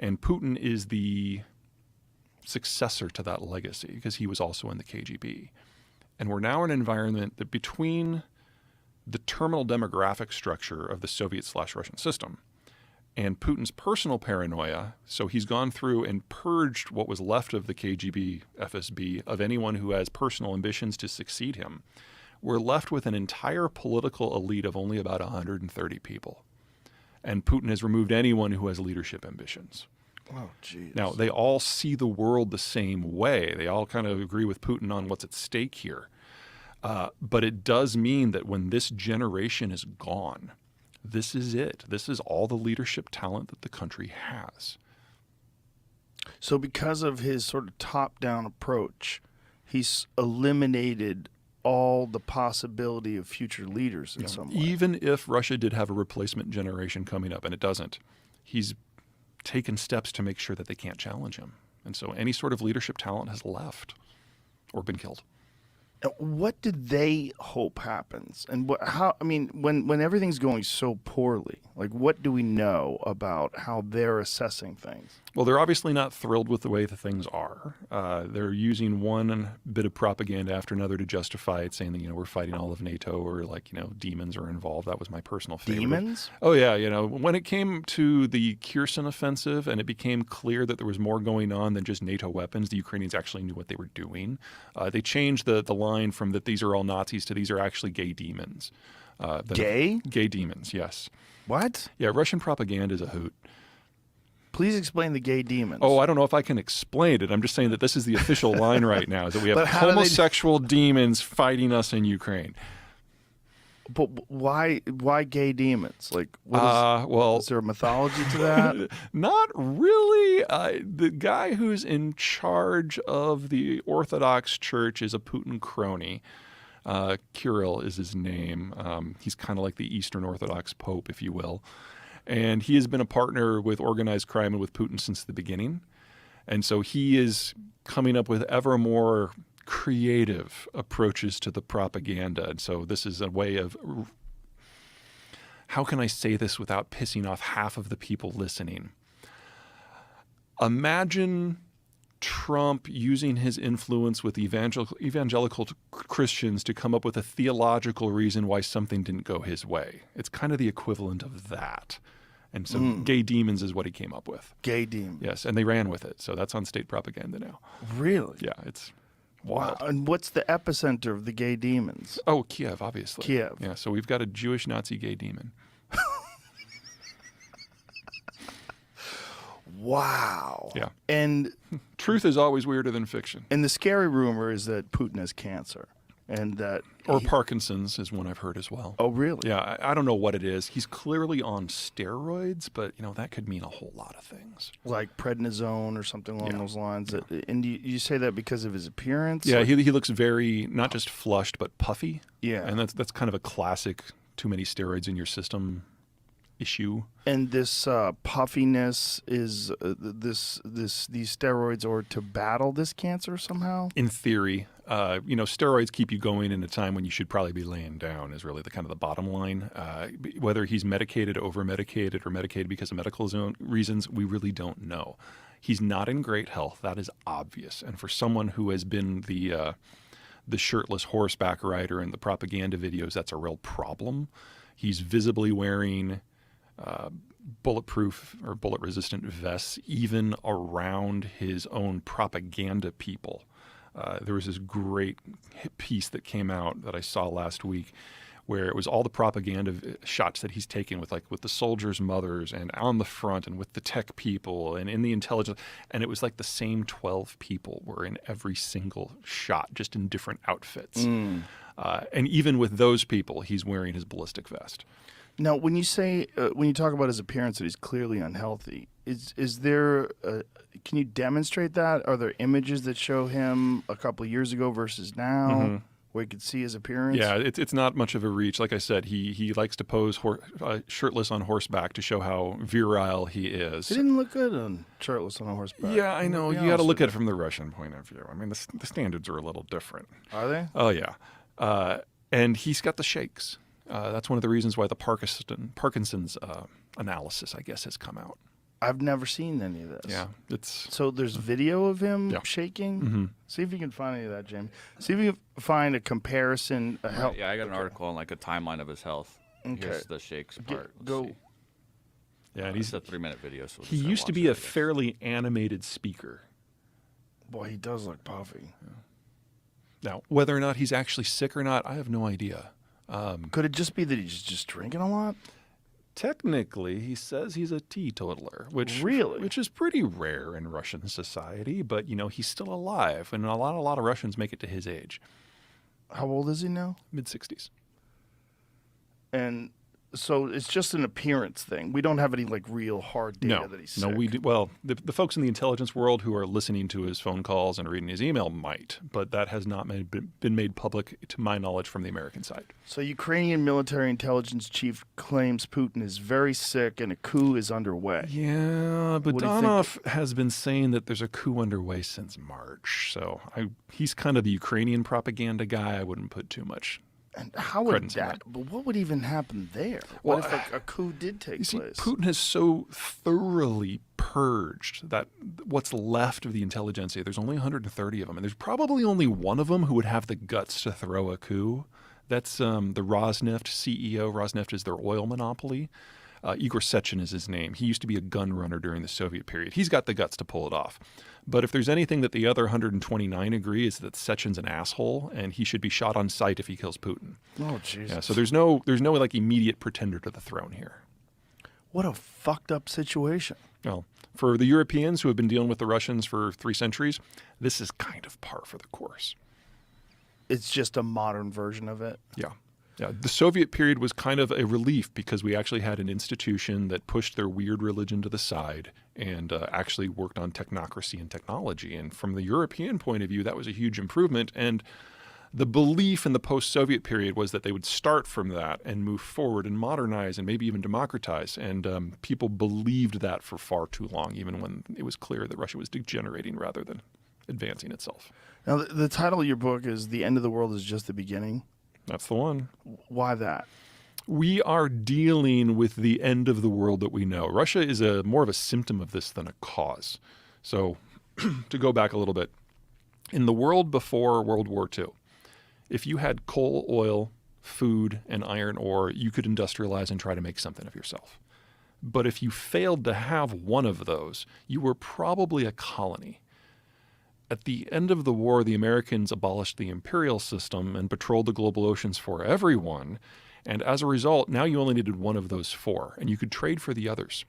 And Putin is the successor to that legacy because he was also in the KGB. And we're now in an environment that between the terminal demographic structure of the Soviet/Russian system and Putin's personal paranoia, so he's gone through and purged what was left of the KGB, FSB, of anyone who has personal ambitions to succeed him. We're left with an entire political elite of only about 130 people. And Putin has removed anyone who has leadership ambitions. Oh, geez. Now, they all see the world the same way. They all kind of agree with Putin on what's at stake here. But it does mean that when this generation is gone, this is it. This is all the leadership talent that the country has. So because of his sort of top-down approach, he's eliminated all the possibility of future leaders in some way. Even if Russia did have a replacement generation coming up, and it doesn't, he's taken steps to make sure that they can't challenge him. And so any sort of leadership talent has left or been killed. What do they hope happens? And when everything's going so poorly, like what do we know about how they're assessing things? Well, they're obviously not thrilled with the way the things are. They're using one bit of propaganda after another to justify it, saying that, we're fighting all of NATO, or demons are involved. That was my personal favorite. Demons? Oh, yeah. When it came to the Kherson offensive and it became clear that there was more going on than just NATO weapons, the Ukrainians actually knew what they were doing. They changed the line from that these are all Nazis to these are actually gay demons. Gay? Gay demons, yes. What? Yeah, Russian propaganda is a hoot. Please explain the gay demons. Oh, I don't know if I can explain it. I'm just saying that this is the official line right now, is that we have But how do they- homosexual demons fighting us in Ukraine. But why gay demons? Like, Well, is there a mythology to that? not really. The guy who's in charge of the Orthodox Church is a Putin crony. Kirill is his name. He's kind of like the Eastern Orthodox Pope, if you will. And he has been a partner with organized crime and with Putin since the beginning. And so he is coming up with ever more creative approaches to the propaganda. And so this is a way of, how can I say this without pissing off half of the people listening? Imagine Trump using his influence with evangelical Christians to come up with a theological reason why something didn't go his way. It's kind of the equivalent of that. And so gay demons is what he came up with. Gay demons. Yes, and they ran with it. So that's on state propaganda now. Really? Yeah, it's Wow. wild. And what's the epicenter of the gay demons? Oh, Kiev, obviously. Kiev. Yeah, so we've got a Jewish Nazi gay demon. Wow. Yeah. And Truth is always weirder than fiction. the scary rumor is that Putin has cancer, and that Or Parkinson's is one I've heard as well. Oh, really? Yeah, I don't know what it is. He's clearly on steroids, but that could mean a whole lot of things. Like prednisone or something along Yeah. those lines. And you say that because of his appearance? Yeah, Like- he looks very, not just flushed, but puffy. Yeah. And that's kind of a classic too many steroids in your system issue. And this puffiness is these steroids are to battle this cancer somehow? In theory, steroids keep you going in a time when you should probably be laying down is really the kind of the bottom line. Whether he's medicated, over-medicated, or medicated because of medical reasons, we really don't know. He's not in great health. That is obvious. And for someone who has been the shirtless horseback rider in the propaganda videos, that's a real problem. He's visibly wearing bulletproof or bullet-resistant vests, even around his own propaganda people. There was this great piece that came out that I saw last week where it was all the propaganda shots that he's taken with the soldiers' mothers and on the front and with the tech people and in the intelligence. And it was like the same 12 people were in every single shot, just in different outfits. And even with those people, he's wearing his ballistic vest. Now, when you say when you talk about his appearance that he's clearly unhealthy, is there? Can you demonstrate that? Are there images that show him a couple of years ago versus now, where you can see his appearance? Yeah, it's not much of a reach. Like I said, he likes to pose shirtless on horseback to show how virile he is. He didn't look good on shirtless on a horseback. Yeah, I know. To be You got to honest look with at it from the Russian point of view. I mean, the standards are a little different. Are they? Oh yeah, and he's got the shakes. That's one of the reasons why the Parkinsons analysis, I guess, has come out. I've never seen any of this. Yeah, it's So there's video of him Yeah. shaking? hmm See if you can find any of that, Jamie. See if you can find a comparison. Yeah, I got an article on like a timeline of his health. Okay. Here's the shakes part. Let's Go. see. yeah. And It's he's a 3-minute video. So we'll he just used to watch be it, a I guess. fairly animated speaker. Boy, he does look puffy. Now, whether or not he's actually sick or not, I have no idea. Could it just be that he's just drinking a lot? Technically, he says he's a teetotaler, which is pretty rare in Russian society. But he's still alive, and a lot of Russians make it to his age, How old is he now? mid-60s. And so it's just an appearance thing. We don't have any like real hard data No, that he's no, sick. we do. Well, the folks in the intelligence world who are listening to his phone calls and reading his email might, but that has not been made public, to my knowledge, from the American side. So Ukrainian military intelligence chief claims Putin is very sick and a coup is underway. Yeah, but What do you think? Donov has been saying that there's a coup underway since March. So he's kind of the Ukrainian propaganda guy. I wouldn't put too much. And how would Credence in that? But what would even happen there? Well, What if a coup did take You see, place? Putin has so thoroughly purged that what's left of the intelligentsia, there's only 130 of them, and there's probably only one of them who would have the guts to throw a coup. That's the Rosneft CEO. Rosneft is their oil monopoly. Igor Sechin is his name. He used to be a gun runner during the Soviet period. He's got the guts to pull it off. But if there's anything that the other 129 agree is that Sechin's an asshole and he should be shot on sight if he kills Putin. Oh Jesus! Yeah, so there's no like immediate pretender to the throne here. What a fucked up situation. Well, for the Europeans who have been dealing with the Russians for 3 centuries, this is kind of par for the course. It's just a modern version of it. Yeah. Yeah, the Soviet period was kind of a relief because we actually had an institution that pushed their weird religion to the side and actually worked on technocracy and technology. And from the European point of view, that was a huge improvement. And the belief in the post-Soviet period was that they would start from that and move forward and modernize and maybe even democratize. And people believed that for far too long, even when it was clear that Russia was degenerating rather than advancing itself. Now, the title of your book is "The End of the World is Just the Beginning." That's the one. Why that? We are dealing with the end of the world that we know. Russia is more of a symptom of this than a cause. So to go back a little bit, in the world before World War II, if you had coal, oil, food, and iron ore, you could industrialize and try to make something of yourself. But if you failed to have one of those, you were probably a colony. At the end of the war, the Americans abolished the imperial system and patrolled the global oceans for everyone. And as a result, now you only needed one of those 4, and you could trade for the others.